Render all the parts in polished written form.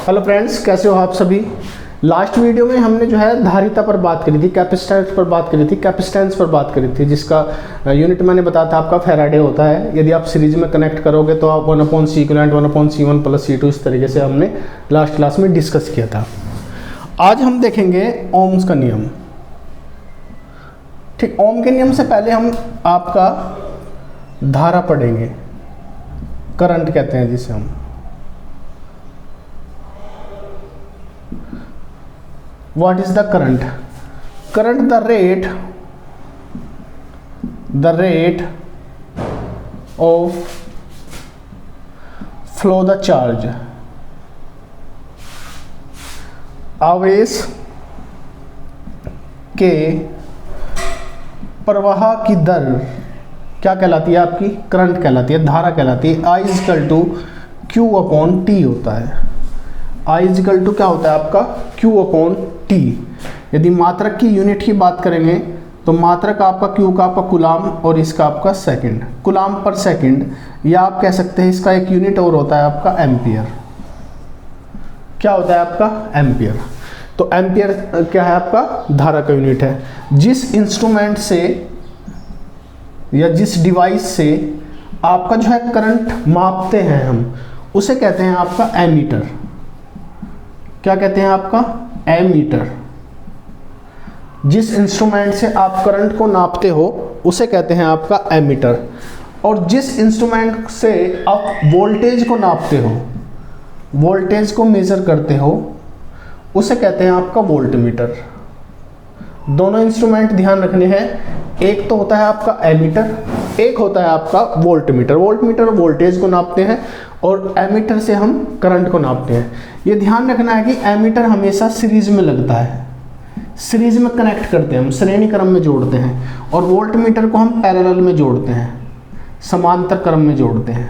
Hello friends, कैसे हो आप सभी। लास्ट वीडियो में हमने जो है धारिता पर बात करी थी, कैपेसिटेंस पर बात करी थी, कैपेसिटेंस पर बात करी थी, जिसका यूनिट मैंने बताया था आपका फैराडे होता है। यदि आप सीरीज में कनेक्ट करोगे तो आप 1/C इक्विवेलेंट 1/C1 + C2 इस तरीके से हमने लास्ट क्लास में डिस्कस किया था। आज हम देखेंगे ओम्स का नियम। ठीक, ओम के नियम से पहले हम आपका धारा पढ़ेंगे, करंट कहते हैं जिसे हम। What is the current? Current, the rate of flow the charge, आवेश के प्रवाह की दर क्या कहलाती है? आपकी करंट कहलाती है, धारा कहलाती है। I = Q/T होता है। I = क्या होता है आपका? Q/T। यदि मात्रक की यूनिट की बात करेंगे तो मात्रक आपका Q का आपका कुलाम और इसका आपका सेकंड, कुलाम पर सेकंड, या आप कह सकते हैं इसका एक यूनिट और होता है आपका एम्पियर। क्या होता है आपका? एम्पियर। तो एम्पियर क्या है? आपका धारा का यूनिट है। जिस इंस्ट्रूमेंट से या जिस डिवाइस से आपका जो है करंट मापते हैं हम, उसे कहते हैं आपका एमीटर। क्या कहते हैं? आपका एमीटर। जिस इंस्ट्रूमेंट से आप करंट को नापते हो उसे कहते हैं आपका एमीटर। और जिस इंस्ट्रूमेंट से आप वोल्टेज को नापते हो, वोल्टेज को मेजर करते हो, उसे कहते हैं आपका वोल्टमीटर। दोनों इंस्ट्रूमेंट ध्यान रखने हैं, एक तो होता है आपका एमीटर, एक होता है आपका वोल्टमीटर। वोल्टमीटर वोल्टेज को नापते हैं और एमीटर से हम करंट को नापते हैं। ये ध्यान रखना है कि एमीटर हमेशा सीरीज में लगता है, सीरीज में कनेक्ट करते हैं हम, श्रेणी क्रम में जोड़ते हैं। और वोल्टमीटर को हम पैरेलल में जोड़ते हैं, समांतर क्रम में जोड़ते हैं।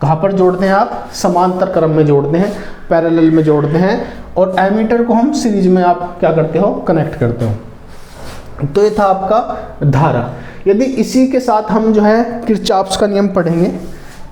कहाँ पर जोड़ते हैं आप? समांतर क्रम में जोड़ते हैं, पैरेलल में जोड़ते हैं। और एमीटर को हम सीरीज में आप क्या करते हो? कनेक्ट करते हो। तो ये था आपका धारा। यदि इसी के साथ हम जो है किरचॉफ्स का नियम पढ़ेंगे।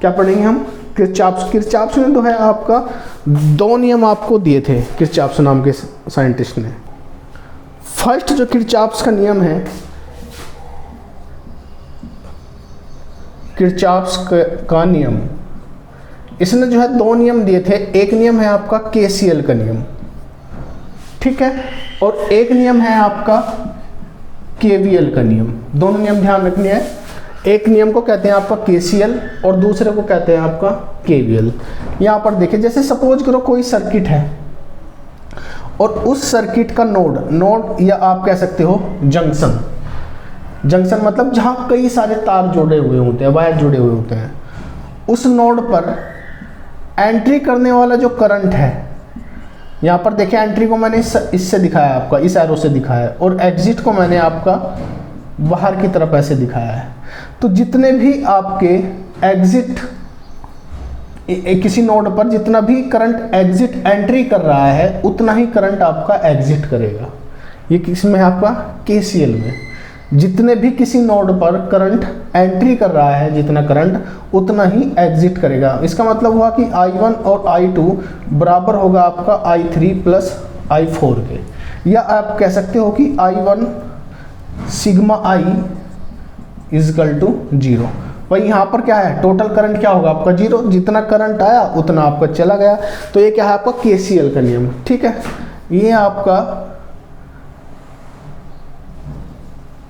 क्या पढ़ेंगे हम? किरचॉफ्स ने तो है आपका दो नियम आपको दिए थे, किरचॉफ्स नाम के साइंटिस्ट ने। फर्स्ट जो किरचॉफ्स का नियम है, किरचॉफ्स का नियम, इसने जो है दो नियम दिए थे। एक नियम है आपका केसीएल का नियम, ठीक है, और एक नियम है आपका केवीएल का नियम। दोनों नियम ध्यान रखने हैं। एक नियम को कहते हैं आपका केसीएल और दूसरे को कहते हैं आपका केवीएल। यहाँ पर देखिए, जैसे सपोज करो कोई सर्किट है और उस सर्किट का नोड या आप कह सकते हो जंक्शन, जंक्शन मतलब जहाँ कई सारे तार जुड़े हुए होते हैं, वायर जुड़े हुए होते हैं, उस नोड पर एंट्री करने वाला जो करंट है, यहाँ पर देखिए एंट्री को मैंने इससे दिखाया है आपका, इस एरो से दिखाया है, और एग्जिट को मैंने आपका बाहर की तरफ ऐसे दिखाया है। तो जितने भी आपके एग्जिट किसी नोड पर जितना भी करंट एग्जिट एंट्री कर रहा है, उतना ही करंट आपका एग्जिट करेगा। ये किस में है? आपका केसीएल में। जितने भी किसी नोड पर करंट एंट्री कर रहा है, जितना करंट उतना ही एग्जिट करेगा। इसका मतलब हुआ कि I1 और I2 बराबर होगा आपका I3 + I4 के। या आप कह सकते हो कि I1 सिग्मा I = 0। भाई यहाँ पर क्या है? टोटल करंट क्या होगा आपका? 0। जितना करंट आया उतना आपका चला गया। तो ये क्या है? आपका केसीएल का नियम, ठीक है। ये आपका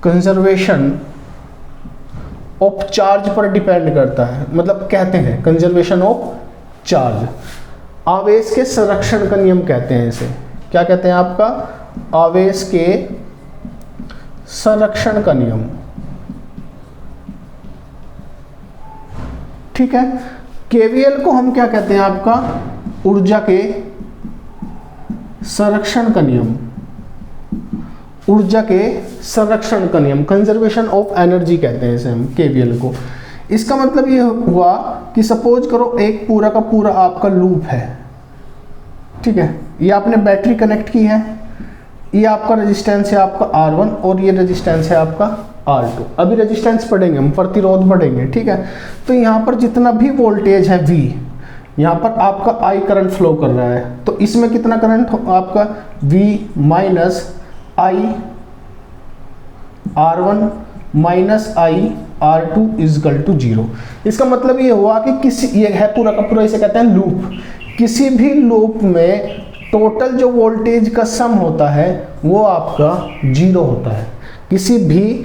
कंजर्वेशन ऑफ चार्ज पर डिपेंड करता है। मतलब कहते हैं कंजर्वेशन ऑफ चार्ज, आवेश के संरक्षण का नियम कहते हैं इसे। क्या कहते हैं? आपका आवेश के संरक्षण का नियम, ठीक है। केवीएल को हम क्या कहते हैं? आपका ऊर्जा के संरक्षण का नियम, ऊर्जा के संरक्षण का नियम, कंजर्वेशन ऑफ एनर्जी कहते हैं इसे हम, केवीएल को। इसका मतलब ये हुआ कि सपोज करो एक पूरा का पूरा आपका लूप है, ठीक है। ये आपने बैटरी कनेक्ट की है, ये आपका रेजिस्टेंस है आपका R1 और ये रेजिस्टेंस है आपका R2। अभी रेजिस्टेंस पढ़ेंगे हम, प्रतिरोध पढ़ेंगे, ठीक है। तो यहाँ पर जितना भी वोल्टेज है V, यहाँ पर आपका आई करंट फ्लो कर रहा है, तो इसमें कितना करंट आपका V minus I R1 minus I R2 equal to 0। इसका मतलब ये हुआ कि किसी, ये है पूरा का पूरा, इसे कहते हैं लूप। किसी भी लूप में टोटल जो वोल्टेज का सम होता है वो आपका 0 होता है। किसी भी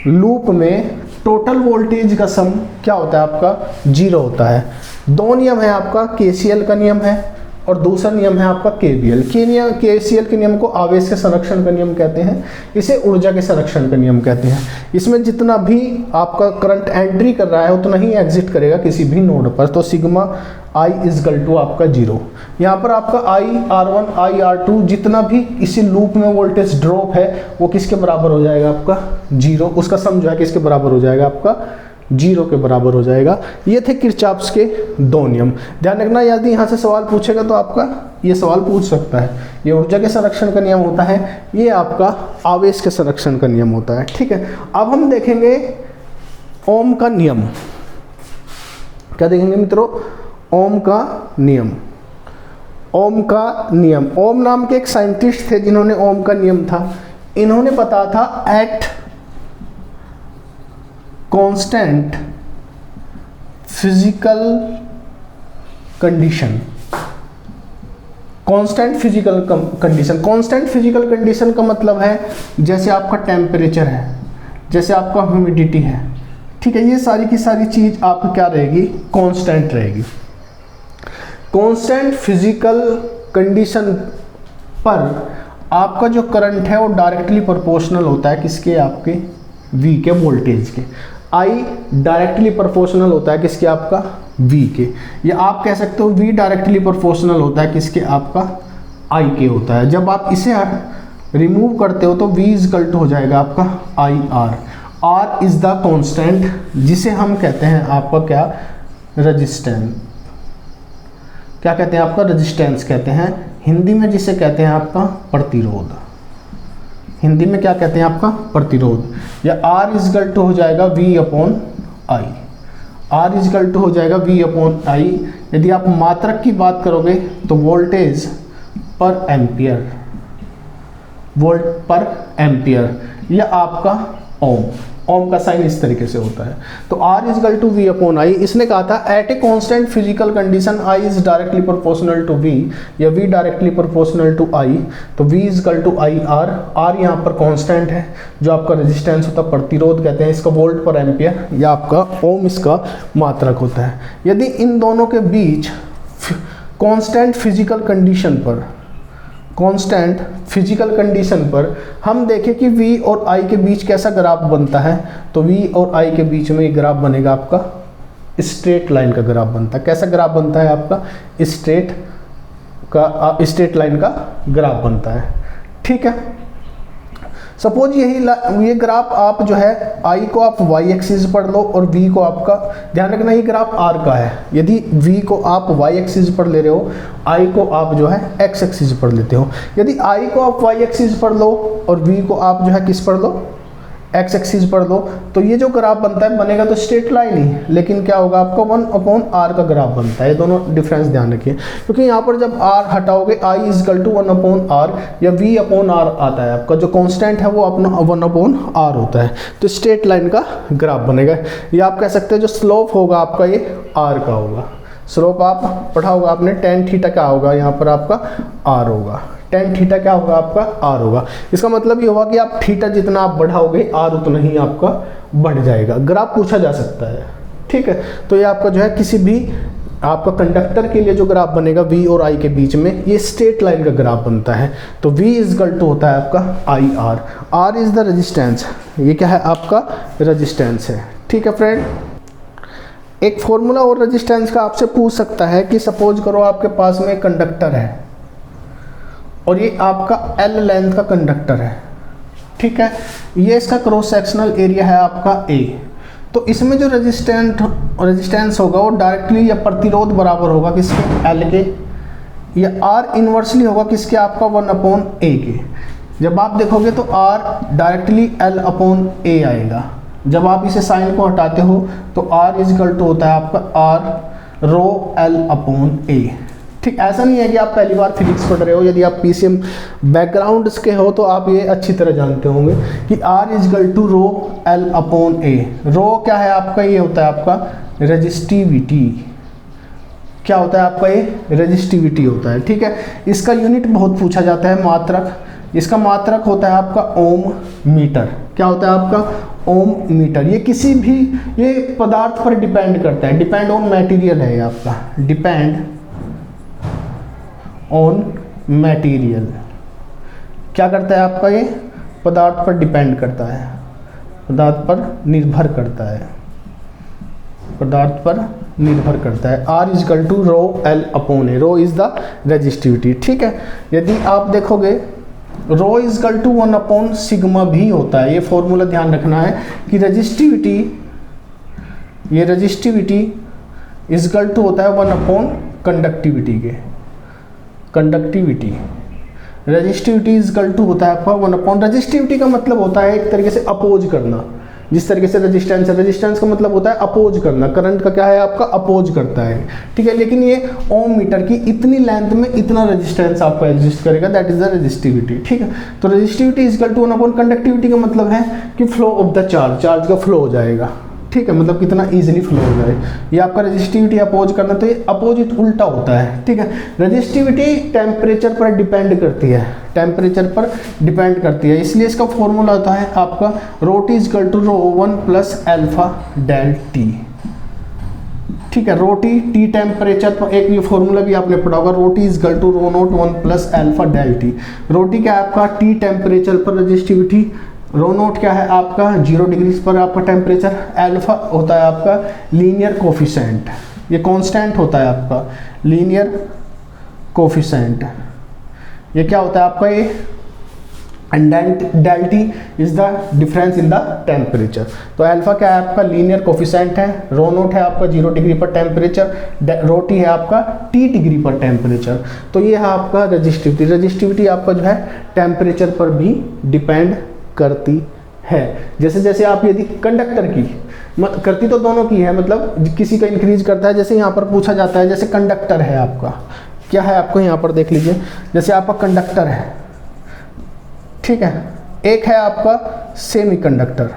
लूप में टोटल वोल्टेज का सम क्या होता है आपका 0 होता है। दो नियम है आपका, KCL का नियम है और दूसरा नियम है आपका KVL। KCL के नियम को आवेश के संरक्षण का नियम कहते हैं, इसे ऊर्जा के संरक्षण का नियम कहते हैं। इसमें जितना भी आपका करंट एंट्री कर रहा है उतना ही एग्जिट करेगा किसी भी नोड पर, तो सिग्मा I इजकल टू आपका 0। यहाँ पर आपका I R1 I R2 जितना भी इसी लूप में वोल्टेज ड्रॉप है वो किसके बराबर हो जाएगा आपका 0। उसका सम जो है किसके बराबर हो जाएगा आपका 0 के बराबर हो जाएगा। ये थे किरचॉफ्स के दो नियम। ध्यान रखना, यदि यहाँ से सवाल पूछेगा तो आपका ये सवाल पूछ सकता है। ये ऊर्जा के संरक्षण का नियम होता है, ये आपका आवेश के संरक्षण का नियम होता है। ठीक है, अब हम देखेंगे ओम का नियम। क्या देखेंगे मित्रों? ओम का नियम। ओम का नियम, ओम नाम के एक साइंटिस्ट थे जिन्होंने ओम का नियम था, इन्होंने बताया था at constant physical condition. Constant physical condition, constant physical condition का मतलब है जैसे आपका टेम्परेचर है, जैसे आपका ह्यूमिडिटी है, ठीक है, ये सारी की सारी चीज आपकी क्या रहेगी? कांस्टेंट रहेगी। कांस्टेंट फिजिकल कंडीशन पर आपका जो करंट है वो डायरेक्टली प्रोपोर्शनल होता है किसके? आपके V के वोल्टेज के। I डायरेक्टली प्रोपोर्शनल होता है किसके? आपका V के। या आप कह सकते हो V डायरेक्टली प्रोपोर्शनल होता है किसके? आपका I के होता है। जब आप इसे रिमूव करते हो तो V इजकल टू हो जाएगा आपका IR। R is the constant जिसे हम कहते हैं आपका क्या? रेजिस्टेंस। क्या कहते हैं? आपका रेजिस्टेंस कहते हैं। हिंदी में जिसे कहते हैं आपका प्रतिरोध। हिंदी में क्या कहते हैं? आपका प्रतिरोध। या R इजकल टू हो जाएगा V upon I. R is equal to हो जाएगा V अपॉन आई। यदि आप मात्रक की बात करोगे तो वोल्टेज पर एम्पियर, वोल्ट पर एम्पियर। या आपका ओम, ओम का साइन इस तरीके से होता है। तो R is equal to V upon I. इसने कहा था at a constant physical condition I is directly proportional to V या V directly proportional to I, तो V equal to IR। R यहाँ पर कांस्टेंट है, जो आपका रेजिस्टेंस होता है, प्रतिरोध कहते हैं इसका, वोल्ट पर एम्पियर, या आपका ओम इसका मात्रक होता है। यदि इन दोनों के बीच कांस्टेंट फिजिकल कंडीशन पर, कांस्टेंट फिजिकल कंडीशन पर हम देखें कि V और I के बीच कैसा ग्राफ बनता है, तो V और I के बीच में ग्राफ बनेगा आपका स्ट्रेट लाइन का ग्राफ बनता है। कैसा ग्राफ बनता है? आपका स्ट्रेट लाइन का ग्राफ बनता है। ठीक है, सपोज ये ग्राफ आप जो है I को आप y एक्सिस पर लो और V को आपका, ध्यान रखना ये ग्राफ R का है। यदि V को आप y एक्सिस पर ले रहे हो, I को आप जो है x एक्सिस पर लेते हो। यदि I को आप y एक्सिस पर लो और V को आप जो है किस पर लो? x एक्सिस पर लो, तो ये जो ग्राफ बनता है बनेगा तो स्ट्रेट लाइन ही, लेकिन क्या होगा? आपका 1 अपॉन R का ग्राफ बनता है। ये दोनों डिफरेंस ध्यान रखिए, क्योंकि यहाँ पर जब R हटाओगे I equal to 1 upon R या V अपॉन R आता है। आपका जो कांस्टेंट है वो अपना 1 अपॉन R होता है, तो स्ट्रेट लाइन का ग्राफ बनेगा। या आप कह सकते हैं जो स्लोप होगा आपका ये R का होगा। स्लोप आप पढ़ा होगा आपने, tan थीटा क्या होगा? यहाँ पर आपका R होगा। tan थीटा क्या होगा? आपका R होगा। इसका मतलब ये होगा कि आप थीटा जितना आप बढ़ाओगे R उतना ही आपका बढ़ जाएगा। ग्राफ पूछा जा सकता है, ठीक है। तो ये आपका जो है किसी भी आपका कंडक्टर के लिए जो ग्राफ बनेगा V और I के बीच में, ये स्ट्रेट लाइन का ग्राफ बनता है। तो V इजकल टू होता है आपका IR। R is the resistance, ये क्या है? आपका रेजिस्टेंस है। ठीक है फ्रेंड, एक फॉर्मूला और रेजिस्टेंस का आपसे पूछ सकता है कि सपोज करो आपके पास में कंडक्टर है और ये आपका L लेंथ का कंडक्टर है, ठीक है। ये इसका क्रॉस सेक्शनल एरिया है आपका A। तो इसमें जो रेजिस्टेंस होगा वो डायरेक्टली या प्रतिरोध बराबर होगा किसके? L के। या R इन्वर्सली होगा किसके? आपका 1 अपॉन A के। जब आप देखोगे तो R directly L upon A आएगा। जब आप इसे साइन को हटाते हो तो R इजकल टू होता है आपका R रो एल अपॉन ए। ठीक, ऐसा नहीं है कि आप पहली बार फिजिक्स पढ़ रहे हो, यदि आप पीसीएम बैकग्राउंड के हो तो आप ये अच्छी तरह जानते होंगे कि R is equal to rho L upon A. Rho क्या है आपका, ये होता है आपका रेजिस्टिविटी। क्या होता है आपका, ये रेजिस्टिविटी होता है। ठीक है, इसका यूनिट बहुत पूछा जाता है, मात्रक। इसका मात्रक होता है आपका ओम मीटर। क्या होता है आपका, ओम मीटर। ये किसी भी, ये पदार्थ पर डिपेंड करता है, डिपेंड ऑन मटेरियल है ये आपका, डिपेंड ऑन मटेरियल। क्या करता है आपका, ये पदार्थ पर डिपेंड करता है, पदार्थ पर निर्भर करता है, पदार्थ पर निर्भर करता है। R is equal to rho L upon A. Rho is the resistivity. ठीक है, यदि आप देखोगे rho equal to 1 upon sigma भी होता है। ये फॉर्मूला ध्यान रखना है कि रेजिस्टिविटी, ये रेजिस्टिविटी इजकल टू होता है 1 अपॉन कंडक्टिविटी के। कंडक्टिविटी, रेजिस्टिविटी इजकल टू होता है आपका 1 अपॉन, रेजिस्टिविटी का मतलब होता है एक तरीके से अपोज करना। जिस तरीके से रेजिस्टेंस है, रेजिस्टेंस का मतलब होता है अपोज करना। करंट का क्या है आपका, अपोज करता है। ठीक है, लेकिन ये ओम मीटर की इतनी लेंथ में इतना रेजिस्टेंस आपका एग्जिस्ट करेगा, दैट इज द रेजिस्टिविटी। ठीक है, तो resistivity equal to 1 upon conductivity का मतलब है कि flow of the charge, charge का फ्लो हो जाएगा। ठीक है, मतलब कितना इजीली फ्लो हो जाए। ये आपका रेजिस्टिविटी अपोज करना, तो ये अपोजिट उल्टा होता है। ठीक है, रेजिस्टिविटी टेम्परेचर पर डिपेंड करती है, टेम्परेचर पर डिपेंड करती है, इसलिए इसका फॉर्मूला होता है आपका rho T equal to rho 1 plus alpha del T. ठीक है, रो टी टेम्परेचर पर, एक ये फॉर्मूला भी आपने पढ़ा होगा, rho T equal to rho naught 1 plus alpha del T. Rho T क्या है आपका, टी टेम्परेचर पर रेजिस्टिविटी, रो नोट क्या है आपका 0 डिग्री पर आपका टेम्परेचर, एल्फा होता है आपका लीनियर कोफिशिएंट, ये कांस्टेंट होता है आपका लीनियर कोफिशिएंट। ये क्या होता है आपका, ये del T is the difference in the temperature. तो अल्फा क्या है आपका, लीनियर कोफिशिएंट है, रो नोट है आपका 0 डिग्री पर टेम्परेचर, रो टी है आपका t डिग्री पर टेम्परेचर। तो ये है आपका रेजिस्टिविटी। रेजिस्टिविटी आपका जो है टेम्परेचर पर भी डिपेंड करती है। जैसे जैसे आप यदि कंडक्टर की करती तो दोनों की है, मतलब किसी का इंक्रीज करता है। जैसे यहाँ पर पूछा जाता है, जैसे कंडक्टर है आपका, क्या है आपको यहाँ पर देख लीजिए, जैसे आपका कंडक्टर है, ठीक है, एक है आपका सेमी कंडक्टर।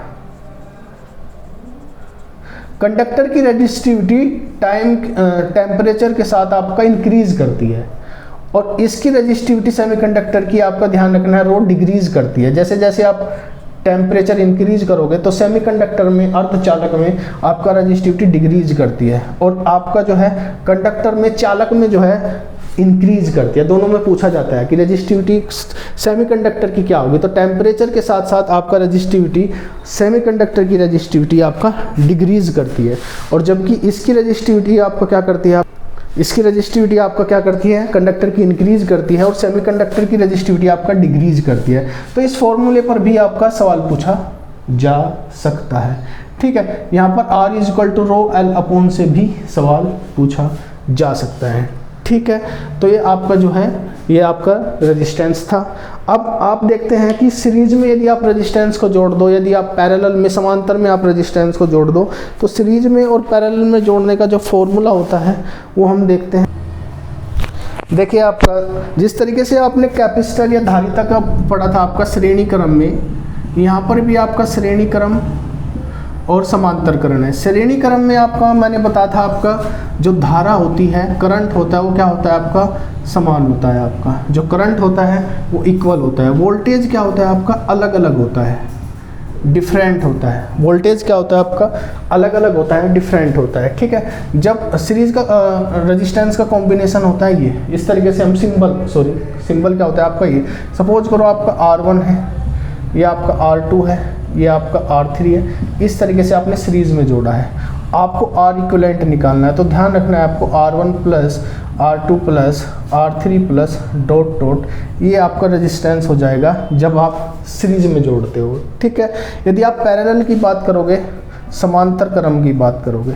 कंडक्टर की रेजिस्टिविटी टेम्परेचर के साथ आपका इंक्रीज करती है, और इसकी रेजिस्टिविटी सेमीकंडक्टर की आपका ध्यान रखना है रो डिक्रीज करती है। जैसे जैसे आप टेम्परेचर इंक्रीज करोगे तो सेमीकंडक्टर में, अर्धचालक में आपका रेजिस्टिविटी डिक्रीज करती है, और आपका जो है कंडक्टर में, चालक में जो है इंक्रीज करती है। दोनों में पूछा जाता है कि रेजिस्टिविटी सेमीकंडक्टर की क्या होगी, तो टेम्परेचर के साथ साथ आपका रेजिस्टिविटी, सेमीकंडक्टर की रेजिस्टिविटी आपका डिक्रीज करती है, और जबकि इसकी रेजिस्टिविटी आपको क्या करती है, इसकी रेजिस्टिविटी आपका क्या करती है, कंडक्टर की इंक्रीज करती है, और सेमीकंडक्टर की रेजिस्टिविटी आपका डिक्रीज करती है। तो इस फॉर्मूले पर भी आपका सवाल पूछा जा सकता है। ठीक है, यहाँ पर R equal to rho L upon से भी सवाल पूछा जा सकता है। ठीक है, तो ये आपका जो है, ये आपका रेजिस्टेंस था। अब आप देखते हैं कि सीरीज में यदि आप रेजिस्टेंस को जोड़ दो, यदि आप पैरेलल में, समांतर में आप रेजिस्टेंस को जोड़ दो, तो सीरीज में और पैरेलल में जोड़ने का जो फॉर्मूला होता है वो हम देखते हैं। देखिए आपका, जिस तरीके से आपने कैपेसिटर या धारिता का पढ़ा था आपका श्रेणी क्रम में, यहाँ पर भी आपका श्रेणी क्रम और समांतरकरण है। श्रेणी क्रम में आपका मैंने बताया था, आपका जो धारा होती है, करंट होता है, वो क्या होता है आपका समान होता है। आपका जो करंट होता है वो इक्वल होता है। वोल्टेज क्या होता है आपका अलग अलग होता है, डिफरेंट होता है। वोल्टेज क्या होता है आपका अलग अलग होता है, डिफरेंट होता है। ठीक है, जब सीरीज का रेजिस्टेंस का कॉम्बिनेशन होता है ये इस तरीके से, हम सिंबल क्या होता है आपका, ये सपोज करो आपका R1 है, ये आपका R2 है, ये आपका R3 है, इस तरीके से आपने सीरीज में जोड़ा है। आपको R इक्विवेलेंट निकालना है, तो ध्यान रखना है आपको R1 plus R2 plus R3 plus dot dot, ये आपका रेजिस्टेंस हो जाएगा जब आप सीरीज में जोड़ते हो। ठीक है, यदि आप पैरेलल की बात करोगे, समांतर क्रम की बात करोगे,